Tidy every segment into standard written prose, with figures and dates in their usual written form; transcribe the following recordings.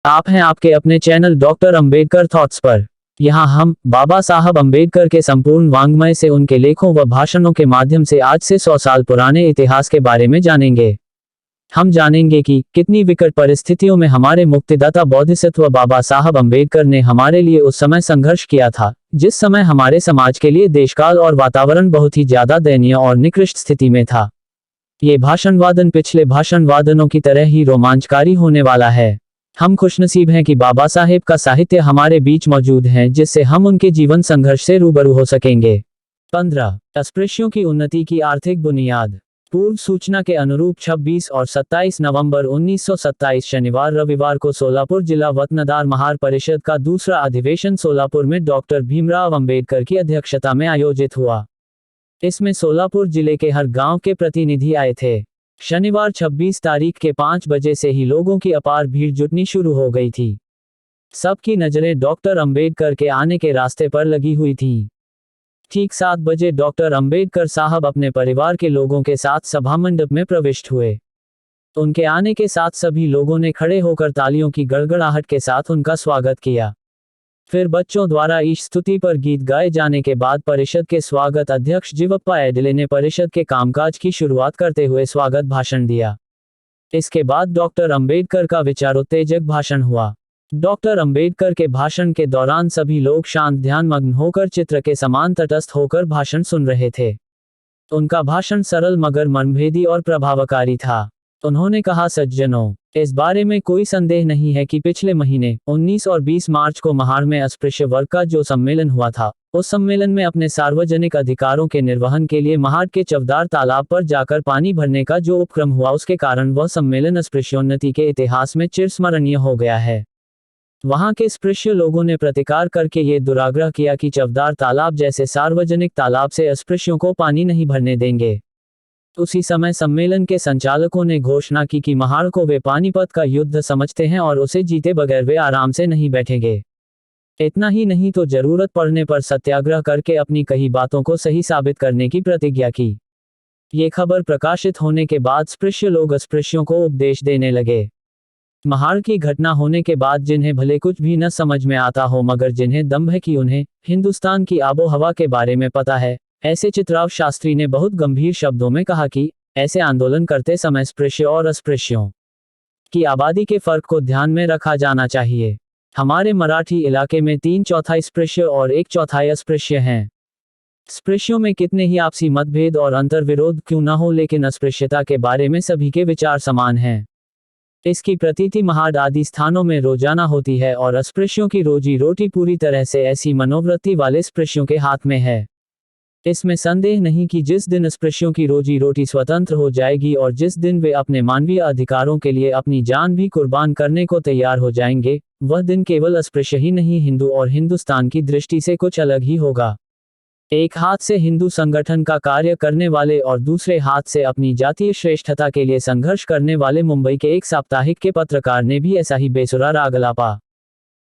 आप हैं आपके अपने चैनल डॉक्टर अंबेडकर थॉट्स पर। यहाँ हम बाबा साहब अंबेडकर के संपूर्ण वाङ्मय से उनके लेखों व भाषणों के माध्यम से आज से 100 साल पुराने इतिहास के बारे में जानेंगे। हम जानेंगे कि कितनी विकट परिस्थितियों में हमारे मुक्तिदाता बोधिसत्व बाबा साहब अंबेडकर ने हमारे लिए उस समय संघर्ष किया था, जिस समय हमारे समाज के लिए देशकाल और वातावरण बहुत ही ज्यादा दयनीय और निकृष्ट स्थिति में था। ये भाषणवादन पिछले भाषणवादनों की तरह ही रोमांचकारी होने वाला है। हम खुशनसीब हैं कि बाबा साहेब का साहित्य हमारे बीच मौजूद है, जिससे हम उनके जीवन संघर्ष से रूबरू हो सकेंगे। 15 अस्पृश्यों की उन्नति की आर्थिक बुनियाद। पूर्व सूचना के अनुरूप 26 और 27 नवंबर 1927 शनिवार रविवार को सोलापुर जिला वतनदार महार परिषद का दूसरा अधिवेशन सोलापुर में डॉक्टर भीमराव अंबेडकर की अध्यक्षता में आयोजित हुआ। इसमें सोलापुर जिले के हर गांव के प्रतिनिधि आए थे। शनिवार 26 तारीख के 5 बजे से ही लोगों की अपार भीड़ जुटनी शुरू हो गई थी। सबकी नजरें डॉक्टर अंबेडकर के आने के रास्ते पर लगी हुई थीं। ठीक 7 बजे डॉक्टर अंबेडकर साहब अपने परिवार के लोगों के साथ सभा मंडप में प्रविष्ट हुए। उनके आने के साथ सभी लोगों ने खड़े होकर तालियों की गड़गड़ाहट के साथ उनका स्वागत किया। फिर बच्चों द्वारा ईश स्तुति पर गीत गाए जाने के बाद परिषद के स्वागत अध्यक्ष जीवप्पा एडले ने परिषद के कामकाज की शुरुआत करते हुए स्वागत भाषण दिया। इसके बाद डॉक्टर अंबेडकर का विचारोत्तेजक भाषण हुआ। डॉक्टर अंबेडकर के भाषण के दौरान सभी लोग शांत ध्यानमग्न होकर चित्र के समान तटस्थ होकर भाषण सुन रहे थे। उनका भाषण सरल मगर मर्मभेदी और प्रभावकारी था। उन्होंने कहा, सज्जनों, इस बारे में कोई संदेह नहीं है कि पिछले महीने 19 और 20 मार्च को महार में अस्पृश्य वर्ग का जो सम्मेलन हुआ था, उस सम्मेलन में अपने सार्वजनिक अधिकारों के निर्वहन के लिए महार के चवदार तालाब पर जाकर पानी भरने का जो उपक्रम हुआ, उसके कारण वह सम्मेलन अस्पृश्योन्नति के इतिहास में चिरस्मरणीय हो गया है। वहां के स्पृश्य लोगों ने प्रतिकार करके ये दुराग्रह किया कि चवदार तालाब जैसे सार्वजनिक तालाब से अस्पृश्यों को पानी नहीं भरने देंगे। उसी समय सम्मेलन के संचालकों ने घोषणा की कि महार को वे पानीपत का युद्ध समझते हैं और उसे जीते बगैर वे आराम से नहीं बैठेंगे। इतना ही नहीं तो जरूरत पड़ने पर सत्याग्रह करके अपनी कही बातों को सही साबित करने की प्रतिज्ञा की। ये खबर प्रकाशित होने के बाद स्पृश्य लोग अस्पृश्यों को उपदेश देने लगे। महार की घटना होने के बाद जिन्हें भले कुछ भी न समझ में आता हो, मगर जिन्हें दम्भ है कि उन्हें हिंदुस्तान की आबो हवा के बारे में पता है, ऐसे चित्राव शास्त्री ने बहुत गंभीर शब्दों में कहा कि ऐसे आंदोलन करते समय स्पृश्य और अस्पृश्यों की आबादी के फर्क को ध्यान में रखा जाना चाहिए। हमारे मराठी इलाके में 3/4 स्पृश्य और 1/4 अस्पृश्य हैं। स्पृश्यों में कितने ही आपसी मतभेद और अंतर्विरोध क्यों न हो, लेकिन अस्पृश्यता के बारे में सभी के विचार समान हैं। इसकी प्रतीति महाड आदि स्थानों में रोजाना होती है और अस्पृश्यों की रोजी रोटी पूरी तरह से ऐसी मनोवृत्ति वाले स्पृश्यों के हाथ में है। इसमें संदेह नहीं कि जिस दिन अस्पृश्यों की रोजी रोटी स्वतंत्र हो जाएगी और जिस दिन वे अपने मानवीय अधिकारों के लिए अपनी जान भी कुर्बान करने को तैयार हो जाएंगे, वह दिन केवल अस्पृश्य ही नहीं, हिंदू और हिंदुस्तान की दृष्टि से कुछ अलग ही होगा। एक हाथ से हिंदू संगठन का कार्य करने वाले और दूसरे हाथ से अपनी जातीय श्रेष्ठता के लिए संघर्ष करने वाले मुंबई के एक साप्ताहिक के पत्रकार ने भी ऐसा ही बेसुरा राग आलापा।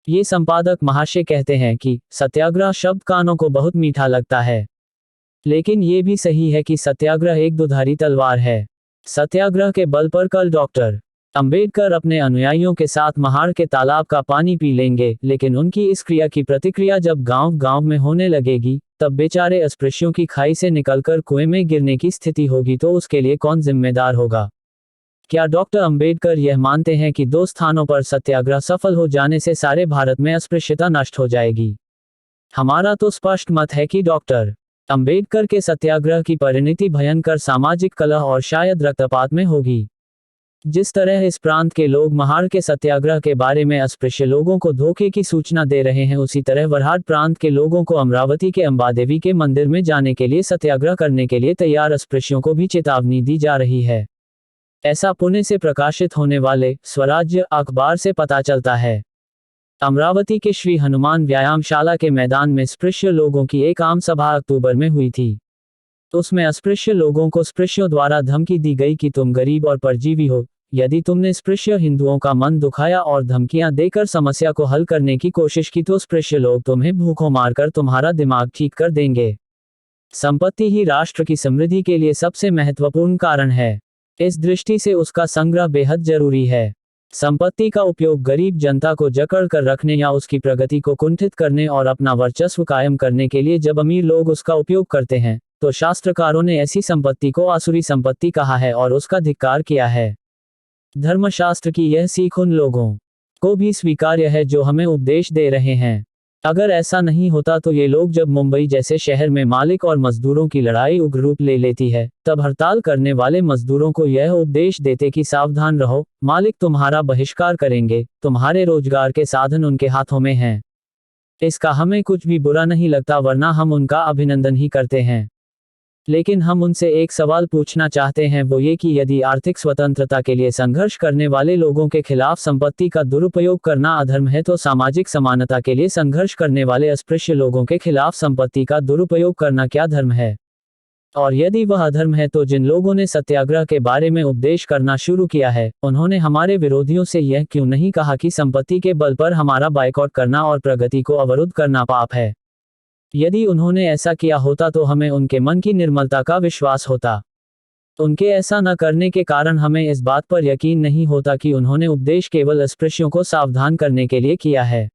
ये संपादक महाशय कहते हैं कि सत्याग्रह शब्द कानों को बहुत मीठा लगता है, लेकिन ये भी सही है कि सत्याग्रह एक दुधारी तलवार है। सत्याग्रह के बल पर कल डॉक्टर अंबेडकर अपने अनुयायियों के साथ महार के तालाब का पानी पी लेंगे, लेकिन उनकी इस क्रिया की प्रतिक्रिया जब गांव-गांव में होने लगेगी, तब बेचारे अस्पृश्यों की खाई से निकलकर कुएं में गिरने की स्थिति होगी, तो उसके लिए कौन जिम्मेदार होगा? क्या डॉक्टर अंबेडकर यह मानते हैं कि 2 स्थानों पर सत्याग्रह सफल हो जाने से सारे भारत में अस्पृश्यता नष्ट हो जाएगी? हमारा तो स्पष्ट मत है कि डॉक्टर अंबेडकर के सत्याग्रह की परिणति भयंकर सामाजिक कलह और शायद रक्तपात में होगी। जिस तरह इस प्रांत के लोग महार के सत्याग्रह के बारे में अस्पृश्य लोगों को धोखे की सूचना दे रहे हैं, उसी तरह वरहाड प्रांत के लोगों को अमरावती के अंबादेवी के मंदिर में जाने के लिए सत्याग्रह करने के लिए तैयार अस्पृश्यों को भी चेतावनी दी जा रही है। ऐसा पुणे से प्रकाशित होने वाले स्वराज्य अखबार से पता चलता है। अमरावती के श्री हनुमान व्यायामशाला के मैदान में स्पृश्य लोगों की एक आम सभा अक्टूबर में हुई थी। उसमें अस्पृश्य लोगों को स्पृश्यों द्वारा धमकी दी गई कि तुम गरीब और परजीवी हो, यदि तुमने स्पृश्य हिंदुओं का मन दुखाया और धमकियां देकर समस्या को हल करने की कोशिश की, तो स्पृश्य लोग तुम्हें भूखों मारकर तुम्हारा दिमाग ठीक कर देंगे। संपत्ति ही राष्ट्र की समृद्धि के लिए सबसे महत्वपूर्ण कारण है। इस दृष्टि से उसका संग्रह बेहद जरूरी है। संपत्ति का उपयोग गरीब जनता को जकड़ कर रखने या उसकी प्रगति को कुंठित करने और अपना वर्चस्व कायम करने के लिए जब अमीर लोग उसका उपयोग करते हैं, तो शास्त्रकारों ने ऐसी संपत्ति को आसुरी संपत्ति कहा है और उसका धिक्कार किया है। धर्मशास्त्र की यह सीख उन लोगों को भी स्वीकार्य है जो हमें उपदेश दे रहे हैं। अगर ऐसा नहीं होता तो ये लोग जब मुंबई जैसे शहर में मालिक और मजदूरों की लड़ाई उग्र रूप ले लेती है, तब हड़ताल करने वाले मजदूरों को यह उपदेश देते कि सावधान रहो, मालिक तुम्हारा बहिष्कार करेंगे, तुम्हारे रोजगार के साधन उनके हाथों में हैं। इसका हमें कुछ भी बुरा नहीं लगता, वरना हम उनका अभिनंदन ही करते हैं। लेकिन हम उनसे एक सवाल पूछना चाहते हैं, वो ये कि यदि आर्थिक स्वतंत्रता के लिए संघर्ष करने वाले लोगों के खिलाफ संपत्ति का दुरुपयोग करना अधर्म है, तो सामाजिक समानता के लिए संघर्ष करने वाले अस्पृश्य लोगों के खिलाफ संपत्ति का दुरुपयोग करना क्या धर्म है? और यदि वह अधर्म है, तो जिन लोगों ने सत्याग्रह के बारे में उपदेश करना शुरू किया है, उन्होंने हमारे विरोधियों से यह क्यों नहीं कहा कि संपत्ति के बल पर हमारा बायकॉट करना और प्रगति को अवरुद्ध करना पाप है? यदि उन्होंने ऐसा किया होता तो हमें उनके मन की निर्मलता का विश्वास होता। उनके ऐसा न करने के कारण हमें इस बात पर यकीन नहीं होता कि उन्होंने उपदेश केवल अस्पृश्यों को सावधान करने के लिए किया है।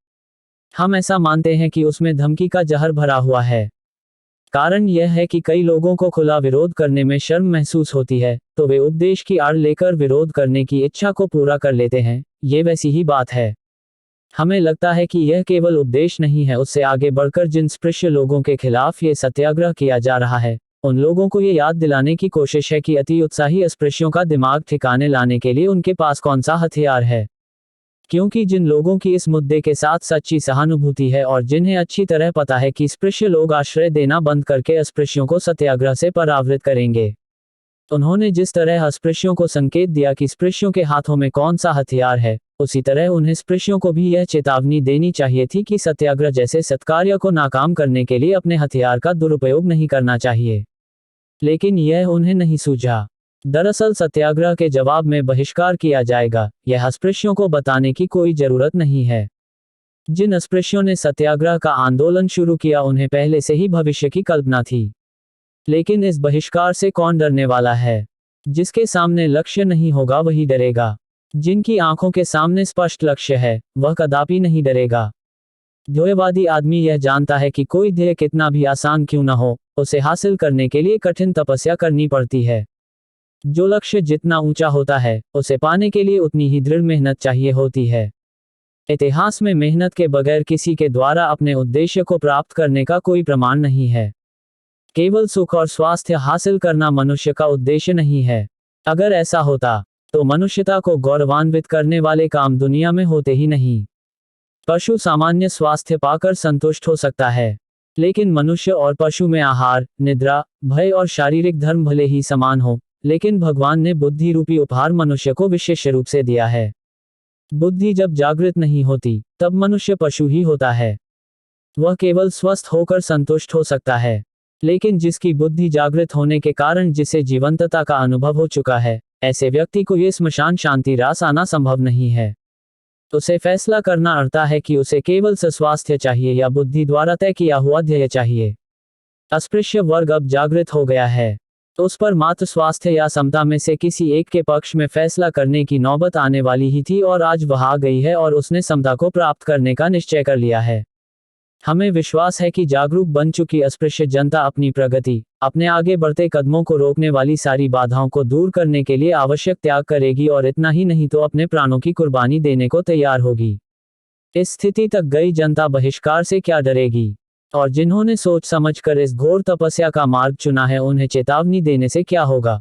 हम ऐसा मानते हैं कि उसमें धमकी का जहर भरा हुआ है। कारण यह है कि कई लोगों को खुला विरोध करने में शर्म महसूस होती है, तो वे उपदेश की आड़ लेकर विरोध करने की इच्छा को पूरा कर लेते हैं। ये वैसी ही बात है। हमें लगता है कि यह केवल उपदेश नहीं है, उससे आगे बढ़कर जिन स्पृश्य लोगों के खिलाफ ये सत्याग्रह किया जा रहा है, उन लोगों को ये याद दिलाने की कोशिश है कि अति उत्साही अस्पृश्यों का दिमाग ठिकाने लाने के लिए उनके पास कौन सा हथियार है। क्योंकि जिन लोगों की इस मुद्दे के साथ सच्ची सहानुभूति है और जिन्हें अच्छी तरह पता है कि स्पृश्य लोग आश्रय देना बंद करके अस्पृश्यों को सत्याग्रह से परावृत करेंगे, उन्होंने जिस तरह अस्पृश्यों को संकेत दिया कि स्पृश्यों के हाथों में कौन सा हथियार है, उसी तरह उन्हें स्पृश्यों को भी यह चेतावनी देनी चाहिए थी कि सत्याग्रह जैसे सत्कार्य को नाकाम करने के लिए अपने हथियार का दुरुपयोग नहीं करना चाहिए। लेकिन यह उन्हें नहीं सूझा। दरअसल सत्याग्रह के जवाब में बहिष्कार किया जाएगा, यह अस्पृश्यों को बताने की कोई जरूरत नहीं है। जिन अस्पृश्यों ने सत्याग्रह का आंदोलन शुरू किया, उन्हें पहले से ही भविष्य की कल्पना थी। लेकिन इस बहिष्कार से कौन डरने वाला है? जिसके सामने लक्ष्य नहीं होगा वही डरेगा। जिनकी आंखों के सामने स्पष्ट लक्ष्य है, वह कदापि नहीं डरेगा। ध्येयवादी आदमी यह जानता है कि कोई ध्येय कितना भी आसान क्यों न हो, उसे हासिल करने के लिए कठिन तपस्या करनी पड़ती है। जो लक्ष्य जितना ऊंचा होता है, उसे पाने के लिए उतनी ही दृढ़ मेहनत चाहिए होती है। इतिहास में मेहनत के बगैर किसी के द्वारा अपने उद्देश्य को प्राप्त करने का कोई प्रमाण नहीं है। केवल सुख और स्वास्थ्य हासिल करना मनुष्य का उद्देश्य नहीं है। अगर ऐसा होता तो मनुष्यता को गौरवान्वित करने वाले काम दुनिया में होते ही नहीं। पशु सामान्य स्वास्थ्य पाकर संतुष्ट हो सकता है, लेकिन मनुष्य और पशु में आहार, निद्रा, भय और शारीरिक धर्म भले ही समान हो, लेकिन भगवान ने बुद्धि रूपी उपहार मनुष्य को विशेष रूप से दिया है। बुद्धि जब जागृत नहीं होती, तब मनुष्य पशु ही होता है। वह केवल स्वस्थ होकर संतुष्ट हो सकता है, लेकिन जिसकी बुद्धि जागृत होने के कारण जिसे जीवंतता का अनुभव हो चुका है, ऐसे व्यक्ति को ये स्मशान शांति रास आना संभव नहीं है। उसे फैसला करना अड़ता है कि उसे केवल स्वास्थ्य चाहिए या बुद्धि द्वारा तय किया हुआ ध्येय चाहिए। अस्पृश्य वर्ग अब जागृत हो गया है, तो उस पर मात्र स्वास्थ्य या समता में से किसी एक के पक्ष में फैसला करने की नौबत आने वाली ही थी, और आज वह आ गई है और उसने समता को प्राप्त करने का निश्चय कर लिया है। हमें विश्वास है कि जागरूक बन चुकी अस्पृश्य जनता अपनी प्रगति, अपने आगे बढ़ते कदमों को रोकने वाली सारी बाधाओं को दूर करने के लिए आवश्यक त्याग करेगी, और इतना ही नहीं तो अपने प्राणों की कुर्बानी देने को तैयार होगी। इस स्थिति तक गई जनता बहिष्कार से क्या डरेगी? और जिन्होंने सोच समझकर इस घोर तपस्या का मार्ग चुना है, उन्हें चेतावनी देने से क्या होगा?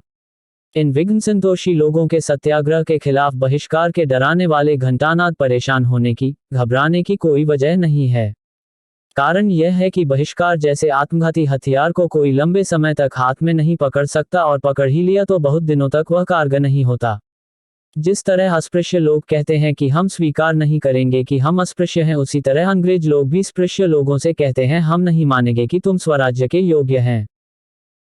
इन विघ्न संतोषी लोगों के सत्याग्रह के खिलाफ बहिष्कार के डराने वाले घंटानाद परेशान होने की, घबराने की कोई वजह नहीं है। कारण यह है कि बहिष्कार जैसे आत्मघाती हथियार को कोई लंबे समय तक हाथ में नहीं पकड़ सकता, और पकड़ ही लिया तो बहुत दिनों तक वह कारगर नहीं होता। जिस तरह अस्पृश्य लोग कहते हैं कि हम स्वीकार नहीं करेंगे कि हम अस्पृश्य हैं, उसी तरह अंग्रेज लोग भी स्पृश्य लोगों से कहते हैं हम नहीं मानेंगे कि तुम स्वराज्य के योग्य हैं।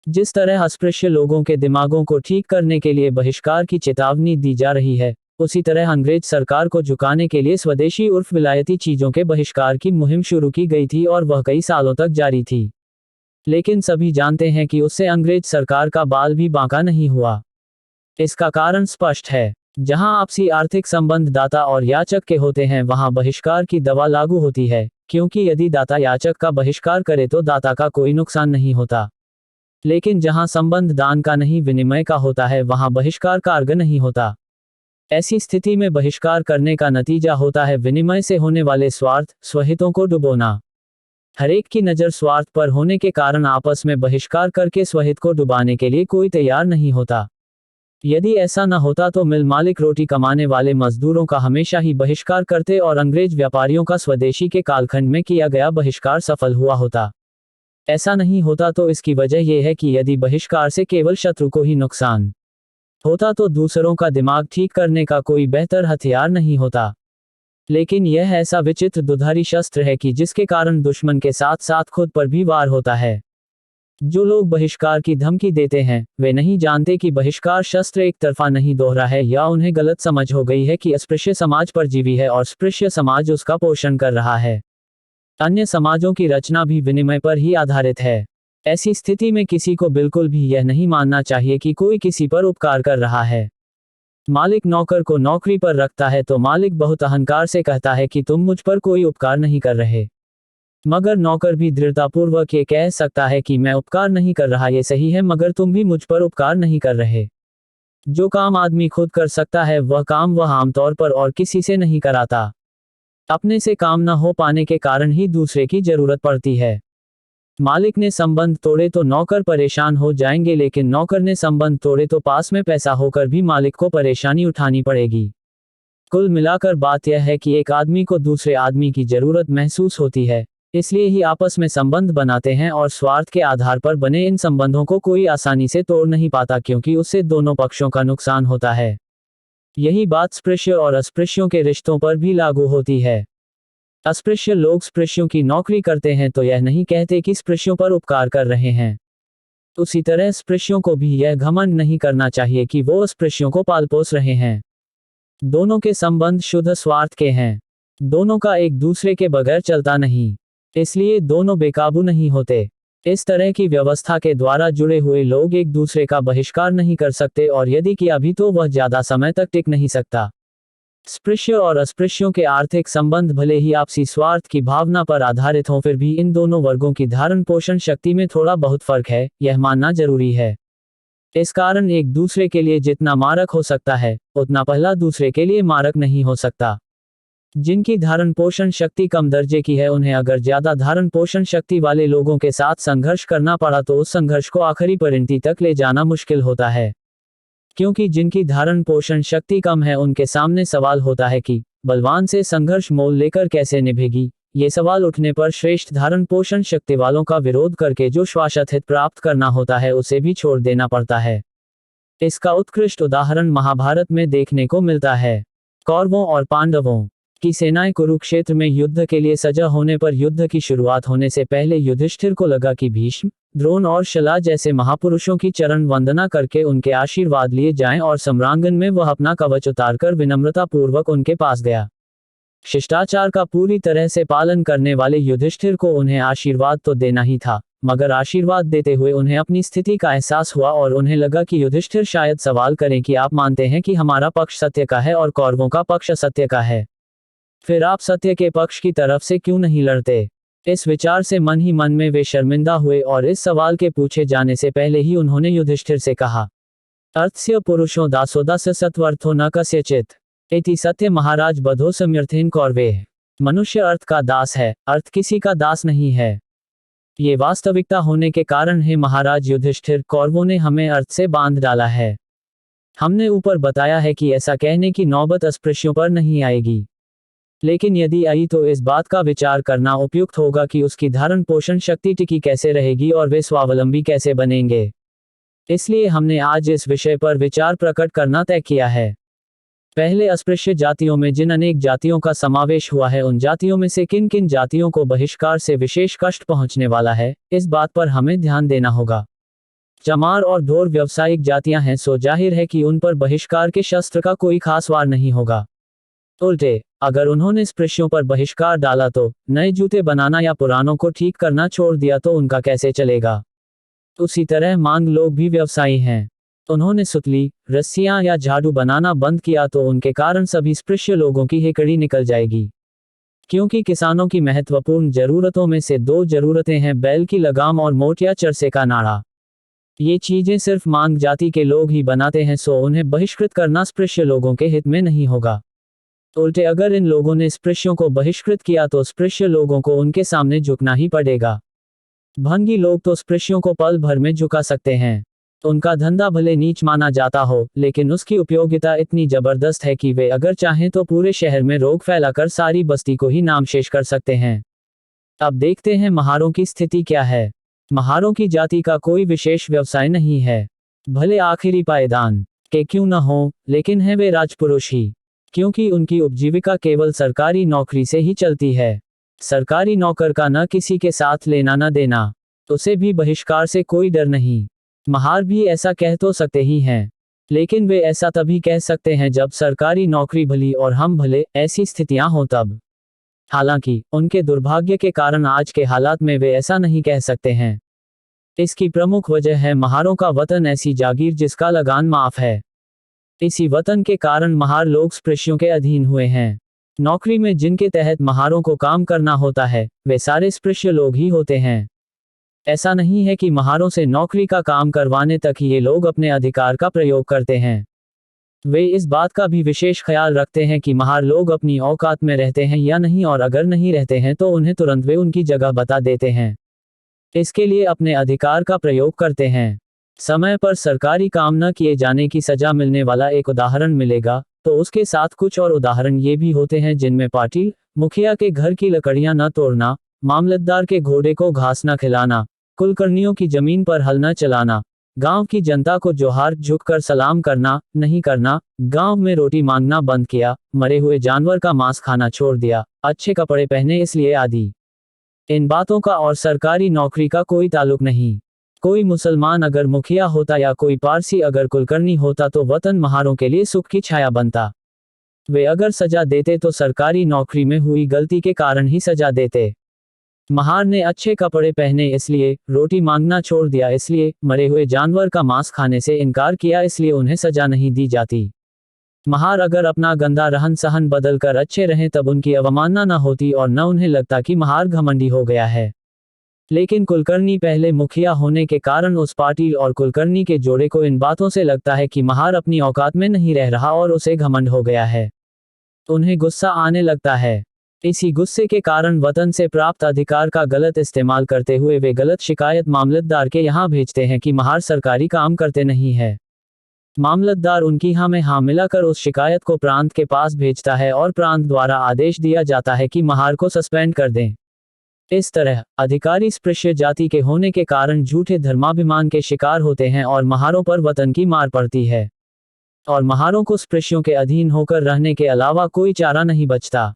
जिस तरह अस्पृश्य लोगों के दिमागों को ठीक करने के लिए बहिष्कार की चेतावनी दी जा रही है, उसी तरह अंग्रेज सरकार को झुकाने के लिए स्वदेशी उर्फ विलायती चीजों के बहिष्कार की मुहिम शुरू की गई थी, और वह कई सालों तक जारी थी। लेकिन सभी जानते हैं कि उससे अंग्रेज सरकार का बाल भी बांका नहीं हुआ। इसका कारण स्पष्ट है। जहां आपसी आर्थिक संबंध दाता और याचक के होते हैं वहां बहिष्कार की दवा लागू होती है, क्योंकि यदि दाता याचक का बहिष्कार करे तो दाता का कोई नुकसान नहीं होता। लेकिन जहां संबंध दान का नहीं विनिमय का होता है वहां बहिष्कार कारगर नहीं होता। ऐसी स्थिति में बहिष्कार करने का नतीजा होता है विनिमय से होने वाले स्वार्थ, स्वहितों को डुबोना। हरेक की नज़र स्वार्थ पर होने के कारण आपस में बहिष्कार करके स्वहित को डुबाने के लिए कोई तैयार नहीं होता। यदि ऐसा न होता तो मिल मालिक रोटी कमाने वाले मजदूरों का हमेशा ही बहिष्कार करते और अंग्रेज व्यापारियों का स्वदेशी के कालखंड में किया गया बहिष्कार सफल हुआ होता। ऐसा नहीं होता तो इसकी वजह यह है कि यदि बहिष्कार से केवल शत्रु को ही नुकसान होता तो दूसरों का दिमाग ठीक करने का कोई बेहतर हथियार नहीं होता। लेकिन यह ऐसा विचित्र दुधारी शस्त्र है कि जिसके कारण दुश्मन के साथ साथ खुद पर भी वार होता है। जो लोग बहिष्कार की धमकी देते हैं वे नहीं जानते कि बहिष्कार शस्त्र एक तरफा नहीं दोहरा है, या उन्हें गलत समझ हो गई है कि अस्पृश्य समाज परजीवी है और स्पृश्य समाज उसका पोषण कर रहा है। अन्य समाजों की रचना भी विनिमय पर ही आधारित है। ऐसी स्थिति में किसी को बिल्कुल भी यह नहीं मानना चाहिए कि कोई किसी पर उपकार कर रहा है। मालिक नौकर को नौकरी पर रखता है तो मालिक बहुत अहंकार से कहता है कि तुम मुझ पर कोई उपकार नहीं कर रहे, मगर नौकर भी दृढ़तापूर्वक ये कह सकता है कि मैं उपकार नहीं कर रहा, ये सही है, मगर तुम भी मुझ पर उपकार नहीं कर रहे। जो काम आदमी खुद कर सकता है वह काम वह आमतौर पर और किसी से नहीं कराता। अपने से काम न हो पाने के कारण ही दूसरे की जरूरत पड़ती है। मालिक ने संबंध तोड़े तो नौकर परेशान हो जाएंगे, लेकिन नौकर ने संबंध तोड़े तो पास में पैसा होकर भी मालिक को परेशानी उठानी पड़ेगी। कुल मिलाकर बात यह है कि एक आदमी को दूसरे आदमी की जरूरत महसूस होती है, इसलिए ही आपस में संबंध बनाते हैं और स्वार्थ के आधार पर बने इन संबंधों को कोई आसानी से तोड़ नहीं पाता, क्योंकि उससे दोनों पक्षों का नुकसान होता है। यही बात स्पृश्य और अस्पृश्यों के रिश्तों पर भी लागू होती है। अस्पृश्य लोग स्पृश्यों की नौकरी करते हैं तो यह नहीं कहते कि स्पृश्यों पर उपकार कर रहे हैं। उसी तरह स्पृश्यों को भी यह घमंड नहीं करना चाहिए कि वो अस्पृश्यों को पाल पोस रहे हैं। दोनों के संबंध शुद्ध स्वार्थ के हैं। दोनों का एक दूसरे के बगैर चलता नहीं, इसलिए दोनों बेकाबू नहीं होते। इस तरह की व्यवस्था के द्वारा जुड़े हुए लोग एक दूसरे का बहिष्कार नहीं कर सकते, और यदि किया भी तो वह ज्यादा समय तक टिक नहीं सकता। स्पृश्य और अस्पृश्यों के आर्थिक संबंध भले ही आपसी स्वार्थ की भावना पर आधारित हों, फिर भी इन दोनों वर्गों की धारण पोषण शक्ति में थोड़ा बहुत फर्क है, यह मानना जरूरी है। इस कारण एक दूसरे के लिए जितना मारक हो सकता है उतना पहला दूसरे के लिए मारक नहीं हो सकता। जिनकी धारण पोषण शक्ति कम दर्जे की है उन्हें अगर ज्यादा धारण पोषण शक्ति वाले लोगों के साथ संघर्ष करना पड़ा तो उस संघर्ष को आखिरी परिणति तक ले जाना मुश्किल होता है, क्योंकि जिनकी धारण पोषण शक्ति कम है उनके सामने सवाल होता है कि बलवान से संघर्ष मोल लेकर कैसे निभेगी। ये सवाल उठने पर श्रेष्ठ धारण पोषण शक्ति वालों का विरोध करके जो शाश्वत हित प्राप्त करना होता है उसे भी छोड़ देना पड़ता है। इसका उत्कृष्ट उदाहरण महाभारत में देखने को मिलता है। कौरवों और पांडवों की सेनाएं कुरुक्षेत्र में युद्ध के लिए सजा होने पर युद्ध की शुरुआत होने से पहले युधिष्ठिर को लगा कि भीष्म, द्रोण और शला जैसे महापुरुषों की चरण वंदना करके उनके आशीर्वाद लिए जाएं, और सम्रांगन में वह अपना कवच उतारकर विनम्रता पूर्वक उनके पास गया। शिष्टाचार का पूरी तरह से पालन करने वाले युधिष्ठिर को उन्हें आशीर्वाद तो देना ही था, मगर आशीर्वाद देते हुए उन्हें अपनी स्थिति का एहसास हुआ और उन्हें लगा कि युधिष्ठिर शायद सवाल करें कि आप मानते हैं कि हमारा पक्ष सत्य का है और कौरवों का पक्ष असत्य का है, फिर आप सत्य के पक्ष की तरफ से क्यों नहीं लड़ते। इस विचार से मन ही मन में वे शर्मिंदा हुए और इस सवाल के पूछे जाने से पहले ही उन्होंने युधिष्ठिर से कहा, अर्थस्य पुरुषो दासो दास्य सत्वर्थो न कस्यचित् इति सत्य महाराज बधो समर्थेन कौरवे। मनुष्य अर्थ का दास है, अर्थ किसी का दास नहीं है। ये वास्तविकता होने के कारण है महाराज युधिष्ठिर, कौरवों ने हमें अर्थ से बांध डाला है। हमने ऊपर बताया है कि ऐसा कहने की नौबत अस्पृश्यों पर नहीं आएगी, लेकिन यदि आई तो इस बात का विचार करना उपयुक्त होगा कि उसकी धारण पोषण शक्ति टिकी कैसे रहेगी और वे स्वावलंबी कैसे बनेंगे। इसलिए हमने आज इस विषय पर विचार प्रकट करना तय किया है। पहले अस्पृश्य जातियों में जिन अनेक जातियों का समावेश हुआ है उन जातियों में से किन किन जातियों को बहिष्कार से विशेष कष्ट पहुंचने वाला है, इस बात पर हमें ध्यान देना होगा। चमार और ढोर व्यावसायिक जातियां हैं, सो जाहिर है कि उन पर बहिष्कार के शस्त्र का कोई खास वार नहीं होगा। उल्टे अगर उन्होंने स्पृश्यों पर बहिष्कार डाला तो नए जूते बनाना या पुरानों को ठीक करना छोड़ दिया तो उनका कैसे चलेगा। उसी तरह मांग लोग भी व्यवसायी हैं। उन्होंने सुतली, रस्सियां या झाड़ू बनाना बंद किया तो उनके कारण सभी स्पृश्य लोगों की हेकड़ी निकल जाएगी। क्योंकि किसानों की महत्वपूर्ण जरूरतों में से दो जरूरतें हैं, बैल की लगाम और मोट या चरसे का नाड़ा। ये चीजें सिर्फ मांग जाति के लोग ही बनाते हैं, सो उन्हें बहिष्कृत करना स्पृश्य लोगों के हित में नहीं होगा। उल्टे अगर इन लोगों ने स्पृश्यों को बहिष्कृत किया तो स्पृश्य लोगों को उनके सामने झुकना ही पड़ेगा। भंगी लोग तो स्पृश्यों को पल भर में झुका सकते हैं। उनका धंधा भले नीच माना जाता हो, लेकिन उसकी उपयोगिता इतनी जबरदस्त है कि वे अगर चाहें तो पूरे शहर में रोग फैलाकर सारी बस्ती को ही नामशेष कर सकते हैं। अब देखते हैं महारों की स्थिति क्या है। महारों की जाति का कोई विशेष व्यवसाय नहीं है। भले आखिरी पायदान के क्यों न हो, लेकिन हैं वे राजपुरुष ही, क्योंकि उनकी उपजीविका केवल सरकारी नौकरी से ही चलती है। सरकारी नौकर का न किसी के साथ लेना न देना, उसे भी बहिष्कार से कोई डर नहीं। महार भी ऐसा कह तो सकते ही हैं, लेकिन वे ऐसा तभी कह सकते हैं जब सरकारी नौकरी भली और हम भले, ऐसी स्थितियां हों तब। हालांकि उनके दुर्भाग्य के कारण आज के हालात में वे ऐसा नहीं कह सकते हैं। इसकी प्रमुख वजह है महारों का वतन ऐसी जागीर जिसका लगान माफ है। इसी वतन के कारण महार लोग स्पृश्यों के अधीन हुए हैं। नौकरी में जिनके तहत महारों को काम करना होता है, वे सारे स्पृश्य लोग ही होते हैं। ऐसा नहीं है कि महारों से नौकरी का काम करवाने तक ही ये लोग अपने अधिकार का प्रयोग करते हैं। वे इस बात का भी विशेष ख्याल रखते हैं कि महार लोग अपनी औकात में रहते हैं या नहीं, और अगर नहीं रहते हैं तो उन्हें तुरंत वे उनकी जगह बता देते हैं। इसके लिए अपने अधिकार का प्रयोग करते हैं। समय पर सरकारी काम न किए जाने की सजा मिलने वाला एक उदाहरण मिलेगा, तो उसके साथ कुछ और उदाहरण ये भी होते हैं जिनमें पाटिल मुखिया के घर की लकड़ियां न तोड़ना, मामलतदार के घोड़े को घास न खिलाना, कुलकर्णियों की जमीन पर हल न चलाना, गांव की जनता को जोहार झुककर सलाम करना नहीं करना, गांव में रोटी मांगना बंद किया, मरे हुए जानवर का मांस खाना छोड़ दिया, अच्छे कपड़े पहने इसलिए आदि। इन बातों का और सरकारी नौकरी का कोई ताल्लुक नहीं। कोई मुसलमान अगर मुखिया होता या कोई पारसी अगर कुलकर्णी होता तो वतन महारों के लिए सुख की छाया बनता। वे अगर सजा देते तो सरकारी नौकरी में हुई गलती के कारण ही सजा देते। महार ने अच्छे कपड़े पहने इसलिए, रोटी मांगना छोड़ दिया इसलिए, मरे हुए जानवर का मांस खाने से इनकार किया इसलिए उन्हें सजा नहीं दी जाती। महार अगर अपना गंदा रहन सहन बदल कर अच्छे रहें तब उनकी अवमानना न होती और न उन्हें लगता कि महार घमंडी हो गया है। लेकिन कुलकर्णी पहले मुखिया होने के कारण उस पाटिल और कुलकर्णी के जोड़े को इन बातों से लगता है कि महार अपनी औकात में नहीं रह रहा और उसे घमंड हो गया है। उन्हें गुस्सा आने लगता है। इसी गुस्से के कारण वतन से प्राप्त अधिकार का गलत इस्तेमाल करते हुए वे गलत शिकायत मामलतदार के यहाँ भेजते हैं कि महार सरकारी काम करते नहीं है। मामलतदार उनकी हाँ में हाँ मिलाकर उस शिकायत को प्रांत के पास भेजता है और प्रांत द्वारा आदेश दिया जाता है कि महार को सस्पेंड कर दें। इस तरह अधिकारी स्पृश्य जाति के होने के कारण झूठे धर्माभिमान के शिकार होते हैं और महारों पर वतन की मार पड़ती है, और महारों को स्पृश्यों के अधीन होकर रहने के अलावा कोई चारा नहीं बचता।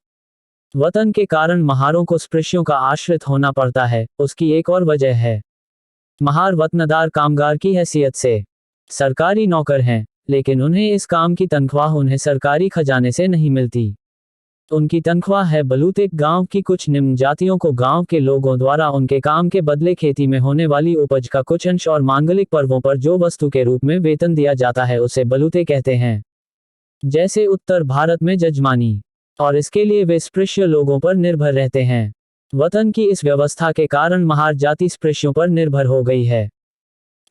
वतन के कारण महारों को स्पृश्यों का आश्रित होना पड़ता है। उसकी एक और वजह है, महार वतनदार कामगार की हैसियत से सरकारी नौकर हैं, लेकिन उन्हें इस काम की तनख्वाह उन्हें सरकारी खजाने से नहीं मिलती। उनकी तनख्वाह है बलूते। गांव की कुछ निम्न जातियों को गांव के लोगों द्वारा उनके काम के बदले खेती में होने वाली उपज का कुछ अंश और मांगलिक पर्वों पर जो वस्तु के रूप में वेतन दिया जाता है उसे बलूते कहते हैं। जैसे उत्तर भारत में जजमानी, और इसके लिए वे स्पृश्य लोगों पर निर्भर रहते हैं। वतन की इस व्यवस्था के कारण महार जाति स्पृश्यों पर निर्भर हो गई है।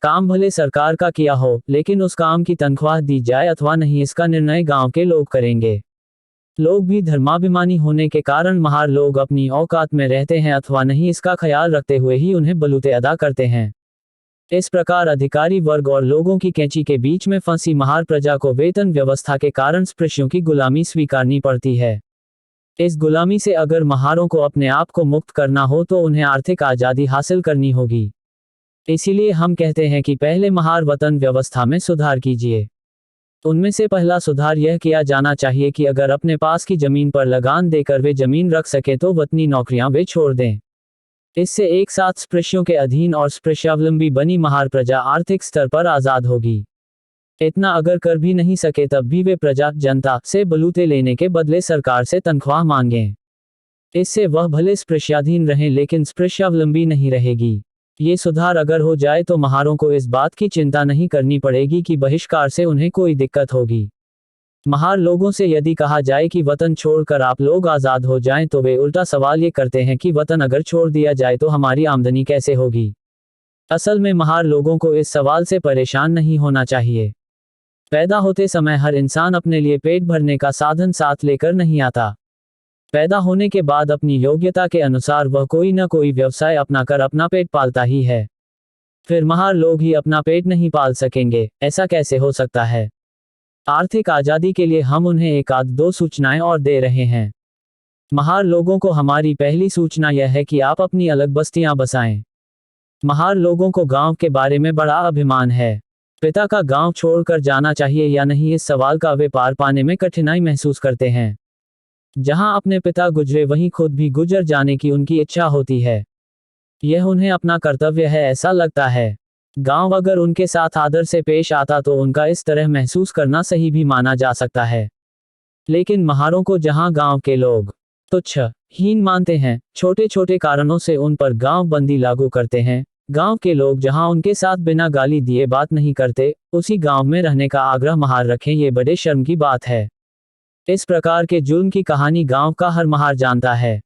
काम भले सरकार का किया हो, लेकिन उस काम की तनख्वाह दी जाए अथवा नहीं इसका निर्णय गांव के लोग करेंगे। लोग भी धर्माभिमानी होने के कारण महार लोग अपनी औकात में रहते हैं अथवा नहीं इसका ख्याल रखते हुए ही उन्हें बलूते अदा करते हैं। इस प्रकार अधिकारी वर्ग और लोगों की कैंची के बीच में फंसी महार प्रजा को वेतन व्यवस्था के कारण स्पृश्यों की गुलामी स्वीकारनी पड़ती है। इस गुलामी से अगर महारों को अपने आप को मुक्त करना हो तो उन्हें आर्थिक आज़ादी हासिल करनी होगी। इसीलिए हम कहते हैं कि पहले महार वतन व्यवस्था में सुधार कीजिए। उनमें से पहला सुधार यह किया जाना चाहिए कि अगर अपने पास की जमीन पर लगान देकर वे जमीन रख सके तो वतनी नौकरियां वे छोड़ दें। इससे एक साथ स्पृश्यों के अधीन और स्पृश्यावलंबी बनी महार प्रजा आर्थिक स्तर पर आज़ाद होगी। इतना अगर कर भी नहीं सके तब भी वे प्रजा जनता से बलूते लेने के बदले सरकार से तनख्वाह मांगें। इससे वह भले स्पृश्याधीन रहें लेकिन स्पृश्यावलंबी नहीं रहेगी। ये सुधार अगर हो जाए तो महारों को इस बात की चिंता नहीं करनी पड़ेगी कि बहिष्कार से उन्हें कोई दिक्कत होगी। महार लोगों से यदि कहा जाए कि वतन छोड़कर आप लोग आज़ाद हो जाएं तो वे उल्टा सवाल ये करते हैं कि वतन अगर छोड़ दिया जाए तो हमारी आमदनी कैसे होगी। असल में महार लोगों को इस सवाल से परेशान नहीं होना चाहिए। पैदा होते समय हर इंसान अपने लिए पेट भरने का साधन साथ लेकर नहीं आता। पैदा होने के बाद अपनी योग्यता के अनुसार वह कोई न कोई व्यवसाय अपनाकर अपना पेट पालता ही है। फिर महार लोग ही अपना पेट नहीं पाल सकेंगे, ऐसा कैसे हो सकता है। आर्थिक आज़ादी के लिए हम उन्हें एक आध दो सूचनाएं और दे रहे हैं। महार लोगों को हमारी पहली सूचना यह है कि आप अपनी अलग बस्तियां बसाएं। महार लोगों को गांव के बारे में बड़ा अभिमान है। पिता का गांव छोड़कर जाना चाहिए या नहीं, इस सवाल का वे पार पाने में कठिनाई महसूस करते हैं। जहां अपने पिता गुजरे वहीं खुद भी गुजर जाने की उनकी इच्छा होती है। यह उन्हें अपना कर्तव्य है ऐसा लगता है। गांव अगर उनके साथ आदर से पेश आता तो उनका इस तरह महसूस करना सही भी माना जा सकता है। लेकिन महारों को जहां गांव के लोग तुच्छ हीन मानते हैं, छोटे छोटे कारणों से उन पर गांव बंदी लागू करते हैं, गांव के लोग जहां उनके साथ बिना गाली दिए बात नहीं करते, उसी गांव में रहने का आग्रह महार रखें, ये बड़े शर्म की बात है। इस प्रकार के जुल्म की कहानी गांव का हर महार जानता है।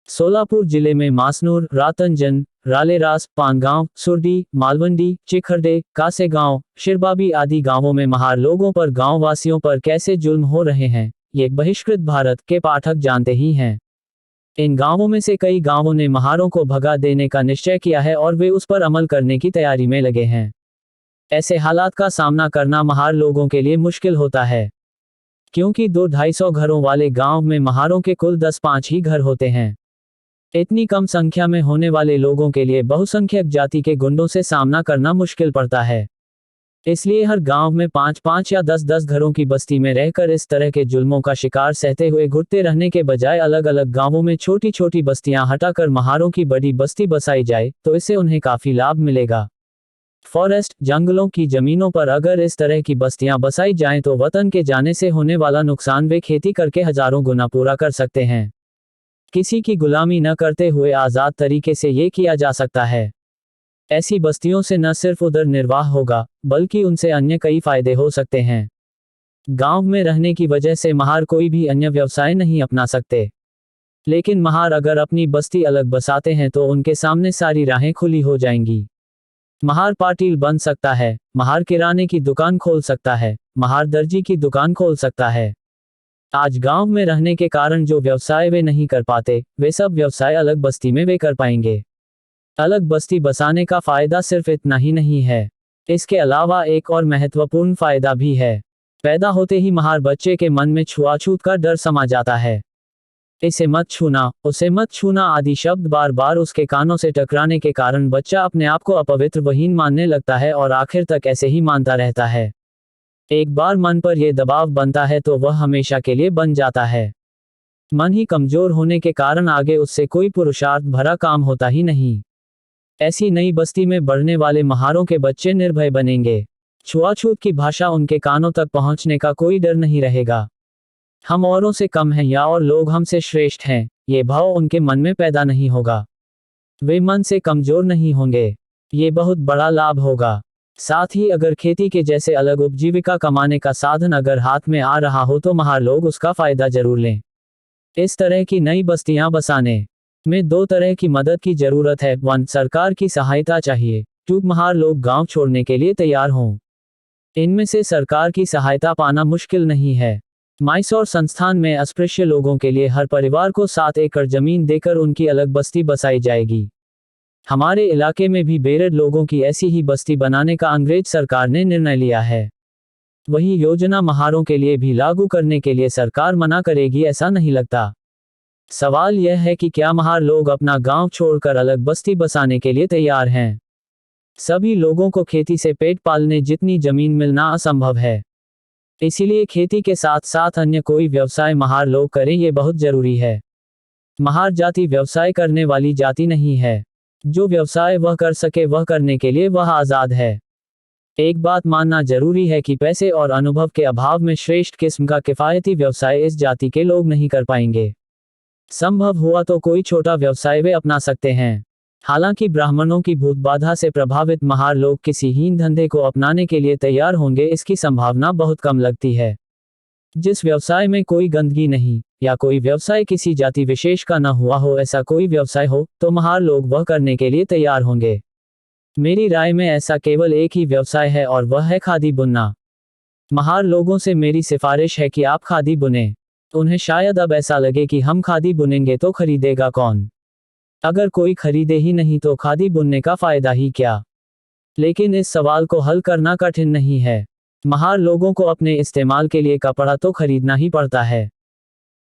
सोलापुर जिले में मासनूर, रातंजन, रालेरास, पानगांव, सुरडी, मालवंडी, चिखरडे, कासेगांव, शिरबाबी आदि गांवों में महार लोगों पर गांव वासियों पर कैसे जुल्म हो रहे हैं, ये बहिष्कृत भारत के पाठक जानते ही हैं। इन गांवों में से कई गांवों ने महारों को भगा देने का निश्चय किया है और वे उस पर अमल करने की तैयारी में लगे हैं। ऐसे हालात का सामना करना महार लोगों के लिए मुश्किल होता है, क्योंकि 200-250 घरों वाले गांव में महारों के कुल 10-5 ही घर होते हैं। इतनी कम संख्या में होने वाले लोगों के लिए बहुसंख्यक जाति के गुंडों से सामना करना मुश्किल पड़ता है। इसलिए हर गांव में 5-5 या 10-10 घरों की बस्ती में रहकर इस तरह के जुल्मों का शिकार सहते हुए घुटते रहने के बजाय अलग अलग गांवों में छोटी छोटी बस्तियां हटाकर महारों की बड़ी बस्ती बसाई जाए तो इससे उन्हें काफी लाभ मिलेगा। फॉरेस्ट जंगलों की जमीनों पर अगर इस तरह की बस्तियां बसाई जाएं तो वतन के जाने से होने वाला नुकसान वे खेती करके हजारों गुना पूरा कर सकते हैं। किसी की गुलामी न करते हुए आज़ाद तरीके से ये किया जा सकता है। ऐसी बस्तियों से न सिर्फ उदर निर्वाह होगा बल्कि उनसे अन्य कई फायदे हो सकते हैं। गांव में रहने की वजह से महार कोई भी अन्य व्यवसाय नहीं अपना सकते, लेकिन महार अगर अपनी बस्ती अलग बसाते हैं तो उनके सामने सारी राहें खुली हो जाएंगी। महार पाटिल बन सकता है, महार किराने की दुकान खोल सकता है, महार दर्जी की दुकान खोल सकता है। आज गांव में रहने के कारण जो व्यवसाय वे नहीं कर पाते, वे सब व्यवसाय अलग बस्ती में वे कर पाएंगे। अलग बस्ती बसाने का फायदा सिर्फ इतना ही नहीं है, इसके अलावा एक और महत्वपूर्ण फायदा भी है। पैदा होते ही महार बच्चे के मन में छुआछूत का डर समा जाता है। इसे मत छूना, उसे मत छूना आदि शब्द बार बार उसके कानों से टकराने के कारण बच्चा अपने आप को अपवित्र वहीन मानने लगता है और आखिर तक ऐसे ही मानता रहता है। एक बार मन पर यह दबाव बनता है तो वह हमेशा के लिए बन जाता है। मन ही कमजोर होने के कारण आगे उससे कोई पुरुषार्थ भरा काम होता ही नहीं। ऐसी नई बस्ती में बढ़ने वाले महारों के बच्चे निर्भय बनेंगे। छुआछूत की भाषा उनके कानों तक पहुंचने का कोई डर नहीं रहेगा। हम औरों से कम हैं या और लोग हमसे श्रेष्ठ हैं, ये भाव उनके मन में पैदा नहीं होगा। वे मन से कमजोर नहीं होंगे, ये बहुत बड़ा लाभ होगा। साथ ही अगर खेती के जैसे अलग उपजीविका कमाने का साधन अगर हाथ में आ रहा हो तो महार लोग उसका फायदा जरूर लें। इस तरह की नई बस्तियां बसाने में 2 तरह की मदद की जरूरत है। 1, सरकार की सहायता चाहिए। 2, महार लोग गांव छोड़ने के लिए तैयार हों। इनमें से सरकार की सहायता पाना मुश्किल नहीं है। मैसूर संस्थान में अस्पृश्य लोगों के लिए हर परिवार को 7 एकड़ जमीन देकर उनकी अलग बस्ती बसाई जाएगी। हमारे इलाके में भी बेरड लोगों की ऐसी ही बस्ती बनाने का अंग्रेज सरकार ने निर्णय लिया है। वही योजना महारों के लिए भी लागू करने के लिए सरकार मना करेगी ऐसा नहीं लगता। सवाल यह है कि क्या महार लोग अपना गांव छोड़कर अलग बस्ती बसाने के लिए तैयार हैं? सभी लोगों को खेती से पेट पालने जितनी जमीन मिलना असंभव है। इसीलिए खेती के साथ साथ अन्य कोई व्यवसाय महार लोग करें, ये बहुत जरूरी है। महार जाति व्यवसाय करने वाली जाति नहीं है। जो व्यवसाय वह कर सके वह करने के लिए वह आज़ाद है। एक बात मानना जरूरी है कि पैसे और अनुभव के अभाव में श्रेष्ठ किस्म का किफायती व्यवसाय इस जाति के लोग नहीं कर पाएंगे। संभव हुआ तो कोई छोटा व्यवसाय वे अपना सकते हैं। हालांकि ब्राह्मणों की भूत बाधा से प्रभावित महार लोग किसी हीन धंधे को अपनाने के लिए तैयार होंगे, इसकी संभावना बहुत कम लगती है। जिस व्यवसाय में कोई गंदगी नहीं, या कोई व्यवसाय किसी जाति विशेष का न हुआ हो, ऐसा कोई व्यवसाय हो, तो महार लोग वह करने के लिए तैयार होंगे। मेरी राय में ऐसा केवल एक ही व्यवसाय है और वह है खादी बुनना। महार लोगों से मेरी सिफारिश है कि आप खादी बुनें। उन्हें शायद अब ऐसा लगे कि हम खादी बुनेंगे तो खरीदेगा कौन? अगर कोई खरीदे ही नहीं तो खादी बुनने का फायदा ही क्या? लेकिन इस सवाल को हल करना कठिन नहीं है। महार लोगों को अपने इस्तेमाल के लिए कपड़ा तो खरीदना ही पड़ता है।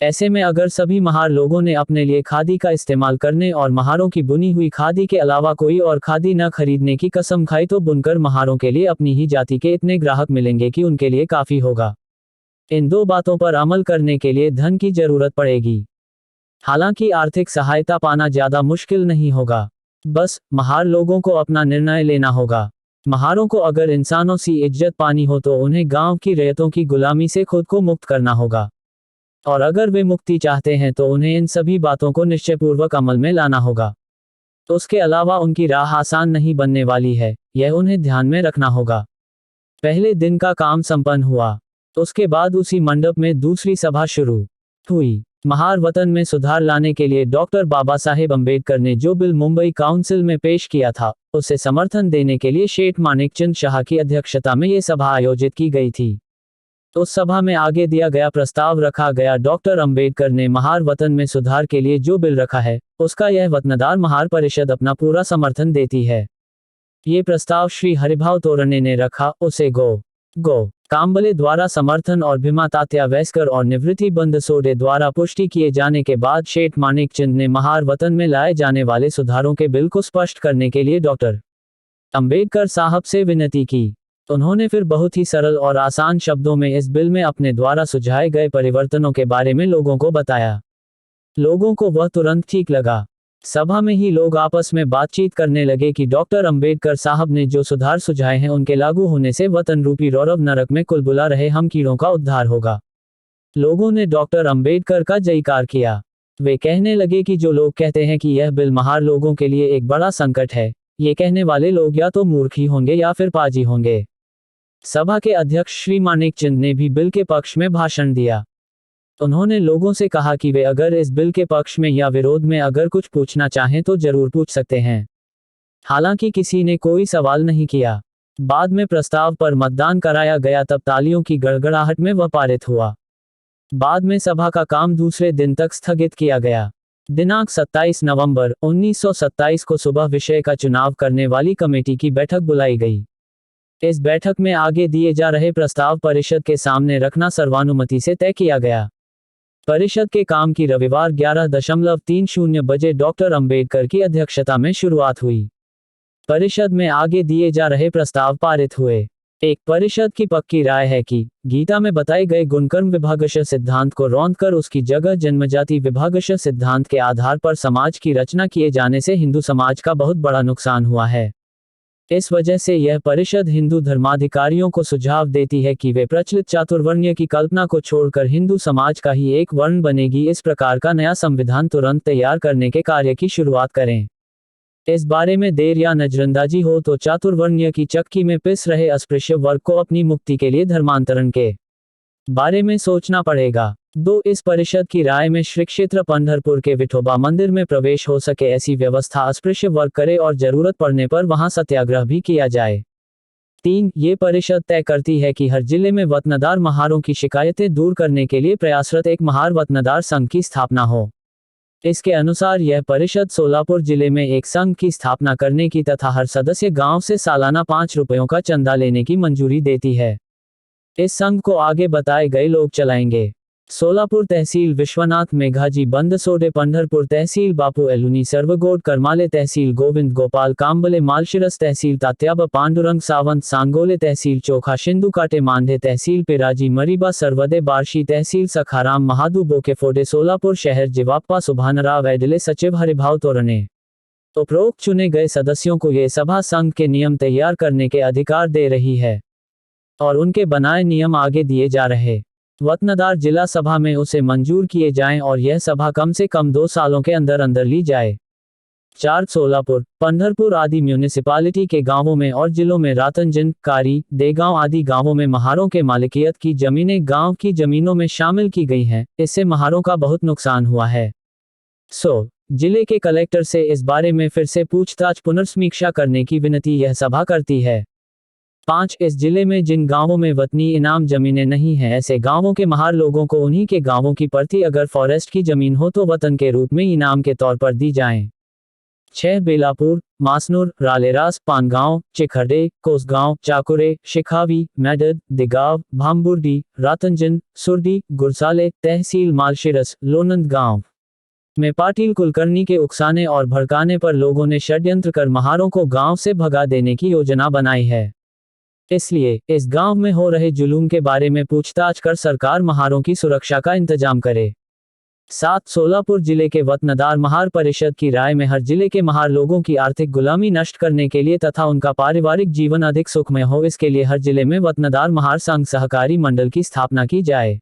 ऐसे में अगर सभी महार लोगों ने अपने लिए खादी का इस्तेमाल करने और महारों की बुनी हुई खादी के अलावा कोई और खादी न खरीदने की कसम खाई, तो बुनकर महारों के लिए अपनी ही जाति के इतने ग्राहक मिलेंगे कि उनके लिए काफी होगा। इन दो बातों पर अमल करने के लिए धन की जरूरत पड़ेगी। हालांकि आर्थिक सहायता पाना ज्यादा मुश्किल नहीं होगा। बस महार लोगों को अपना निर्णय लेना होगा। महारों को अगर इंसानों सी इज्जत पानी हो तो उन्हें गांव की रैयतों की गुलामी से खुद को मुक्त करना होगा। और अगर वे मुक्ति चाहते हैं तो उन्हें इन सभी बातों को निश्चयपूर्वक अमल में लाना होगा। तो उसके अलावा उनकी राह आसान नहीं बनने वाली है, यह उन्हें ध्यान में रखना होगा। पहले दिन का काम संपन्न हुआ। उसके बाद उसी मंडप में दूसरी सभा शुरू हुई। महार वतन में सुधार लाने के लिए डॉक्टर बाबा साहेब अम्बेडकर ने जो बिल मुंबई काउंसिल में पेश किया था, उसे समर्थन देने के लिए सेठ मानेकचंद शाह की अध्यक्षता में ये सभा आयोजित की गई थी। उस सभा में आगे दिया गया प्रस्ताव रखा गया। डॉक्टर अंबेडकर ने महार वतन में सुधार के लिए जो बिल रखा है, उसका यह वतनदार महार परिषद अपना पूरा समर्थन देती है। ये प्रस्ताव श्री हरिभाव तोरणे ने रखा, उसे गो काम्बले द्वारा समर्थन और भीमा तात्या वैस्कर और निवृत्ति बंदसोडे द्वारा पुष्टि किए जाने के बाद सेठ मानेकचंद ने महार वतन में लाए जाने वाले सुधारों के बिल को स्पष्ट करने के लिए डॉक्टर अंबेडकर साहब से विनती की। उन्होंने फिर बहुत ही सरल और आसान शब्दों में इस बिल में अपने द्वारा सुझाए गए परिवर्तनों के बारे में लोगों को बताया। लोगों को वह तुरंत ठीक लगा। सभा में ही लोग आपस में बातचीत करने लगे कि डॉक्टर अंबेडकर साहब ने जो सुधार सुझाए हैं, उनके लागू होने से वतन रूपी रौरव नरक में कुलबुला रहे हम कीड़ों का उद्धार होगा। लोगों ने डॉक्टर अंबेडकर का जयकार किया। वे कहने लगे कि जो लोग कहते हैं कि यह बिल महार लोगों के लिए एक बड़ा संकट है, ये कहने वाले लोग या तो मूर्ख ही होंगे या फिर पाजी होंगे। सभा के अध्यक्ष श्री मानेकचंद ने भी बिल के पक्ष में भाषण दिया। उन्होंने लोगों से कहा कि वे अगर इस बिल के पक्ष में या विरोध में अगर कुछ पूछना चाहें तो जरूर पूछ सकते हैं। हालांकि किसी ने कोई सवाल नहीं किया। बाद में प्रस्ताव पर मतदान कराया गया, तब तालियों की गड़गड़ाहट में वह पारित हुआ। बाद में सभा का काम दूसरे दिन तक स्थगित किया गया। दिनांक 27 नवंबर 1927 को सुबह विषय का चुनाव करने वाली कमेटी की बैठक बुलाई गई। इस बैठक में आगे दिए जा रहे प्रस्ताव परिषद के सामने रखना सर्वानुमति से तय किया गया। परिषद के काम की रविवार 11:30 बजे डॉक्टर अंबेडकर की अध्यक्षता में शुरुआत हुई। परिषद में आगे दिए जा रहे प्रस्ताव पारित हुए। एक परिषद की पक्की राय है कि गीता में बताए गए गुणकर्म विभागश सिद्धांत को रौंदकर उसकी जगह जन्मजाति विभागश सिद्धांत के आधार पर समाज की रचना किए जाने से हिंदू समाज का बहुत बड़ा नुकसान हुआ है। इस वजह से यह परिषद हिंदू धर्माधिकारियों को सुझाव देती है कि वे प्रचलित चातुर्वर्ण्य की कल्पना को छोड़कर हिंदू समाज का ही एक वर्ण बनेगी इस प्रकार का नया संविधान तुरंत तैयार करने के कार्य की शुरुआत करें। इस बारे में देर या नजरअंदाजी हो तो चातुर्वर्ण्य की चक्की में पिस रहे अस्पृश्य वर्ग को अपनी मुक्ति के लिए धर्मांतरण के बारे में सोचना पड़ेगा। 2. इस परिषद की राय में श्री क्षेत्र पंढरपुर के विठोबा मंदिर में प्रवेश हो सके ऐसी व्यवस्था अस्पृश्य वर्ग करे और जरूरत पड़ने पर वहां सत्याग्रह भी किया जाए। 3. ये परिषद तय करती है कि हर जिले में वतनदार महारों की शिकायतें दूर करने के लिए प्रयासरत एक महार वतनदार संघ की स्थापना हो। इसके अनुसार यह परिषद सोलापुर जिले में एक संघ की स्थापना करने की तथा हर सदस्य गांव से सालाना 5 रुपयों का चंदा लेने की मंजूरी देती है। इस संघ को आगे बताए गए लोग चलाएंगे। सोलापुर तहसील विश्वनाथ मेघाजी बंदसोडे, पंढरपुर तहसील बापू एलुनी सर्वगोड, करमाले तहसील गोविंद गोपाल काम्बले, मालशिरस तहसील तात्याबा पांडुरंग सावंत, सांगोले तहसील चोखा सिंधुकाटे, मांढे तहसील पिराजी मरीबा सर्वदे, बार्शी तहसील सखाराम महादू बोकेफोडे, सोलापुर शहर जिवाप्पा सुभानराव एडले, सचिव हरिभाव तोरणे। उपरोक्त चुने गए सदस्यों को ये सभा संघ के नियम तैयार करने के अधिकार दे रही है और उनके बनाए नियम आगे दिए जा रहे वतनदार जिला सभा में उसे मंजूर किए जाएं और यह सभा कम से कम 2 सालों के अंदर अंदर ली जाए। 4 सोलापुर, पंढरपुर आदि म्यूनिसिपालिटी के गांवों में और जिलों में रातंजन, कारी, देगांव आदि गांवों में महारों के मालिकियत की जमीनें गांव की जमीनों में शामिल की गई हैं। इससे महारों का बहुत नुकसान हुआ है। जिले के कलेक्टर से इस बारे में फिर से पूछताछ पुनर्समीक्षा करने की विनती यह सभा करती है। 5 इस जिले में जिन गांवों में वतनी इनाम जमीनें नहीं हैं, ऐसे गांवों के महार लोगों को उन्हीं के गांवों की प्रति अगर फॉरेस्ट की जमीन हो तो वतन के रूप में इनाम के तौर पर दी जाएं। 6 बेलापुर, मासनूर, रालेरास, पानगांव, चिखरडे, कोसगांव, चाकुरे, शिखावी, मैडद, दिगाव, भामबुर्डी, रातंजन, सुरडी, गुरसाले, तहसील मालशिरस, लोनंद गांव में पाटिल कुलकर्णी के उकसाने और भड़काने पर लोगों ने षड्यंत्र कर महारों को गांव से भगा देने की योजना बनाई है। इसलिए इस गांव में हो रहे जुलूम के बारे में पूछताछ कर सरकार महारों की सुरक्षा का इंतजाम करे। 7 सोलापुर जिले के वतनदार महार परिषद की राय में हर जिले के महार लोगों की आर्थिक गुलामी नष्ट करने के लिए तथा उनका पारिवारिक जीवन अधिक सुखमय हो, इसके लिए हर जिले में वतनदार महार संघ सहकारी मंडल की स्थापना की जाए।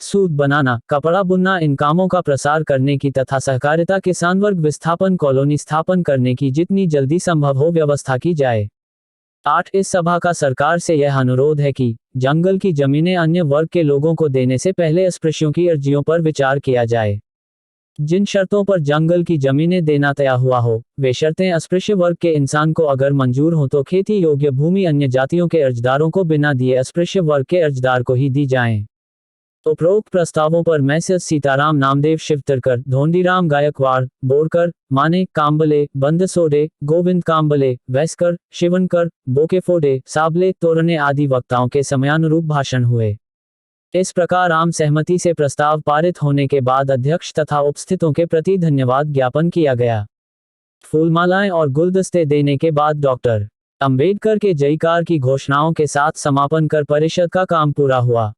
सूत बनाना, कपड़ा बुनना इन कामों का प्रसार करने की तथा सहकारिता किसान वर्ग विस्थापन कॉलोनी स्थापन करने की जितनी जल्दी संभव हो व्यवस्था की जाए। 8 इस सभा का सरकार से यह अनुरोध है कि जंगल की जमीनें अन्य वर्ग के लोगों को देने से पहले अस्पृश्यों की अर्जियों पर विचार किया जाए। जिन शर्तों पर जंगल की जमीनें देना तय हुआ हो, वे शर्तें अस्पृश्य वर्ग के इंसान को अगर मंजूर हो तो खेती योग्य भूमि अन्य जातियों के अर्जदारों को बिना दिए अस्पृश्य वर्ग के अर्जदार को ही दी जाएं। उपरोक्त प्रस्तावों पर मैसेज सीताराम नामदेव शिवतरकर, धोंडीराम गायकवाड़, बोरकर, माने कांबले, बंदसोडे, गोविंद कांबले, वैस्कर, शिवनकर, बोकेफोडे, साबले, तोरने आदि वक्ताओं के समयानुरूप भाषण हुए। इस प्रकार आम सहमति से प्रस्ताव पारित होने के बाद अध्यक्ष तथा उपस्थितों के प्रति धन्यवाद ज्ञापन किया गया। फूलमालाएं और गुलदस्ते देने के बाद डॉक्टर अंबेडकर के जयकार की घोषणाओं के साथ समापन कर परिषद का काम पूरा हुआ।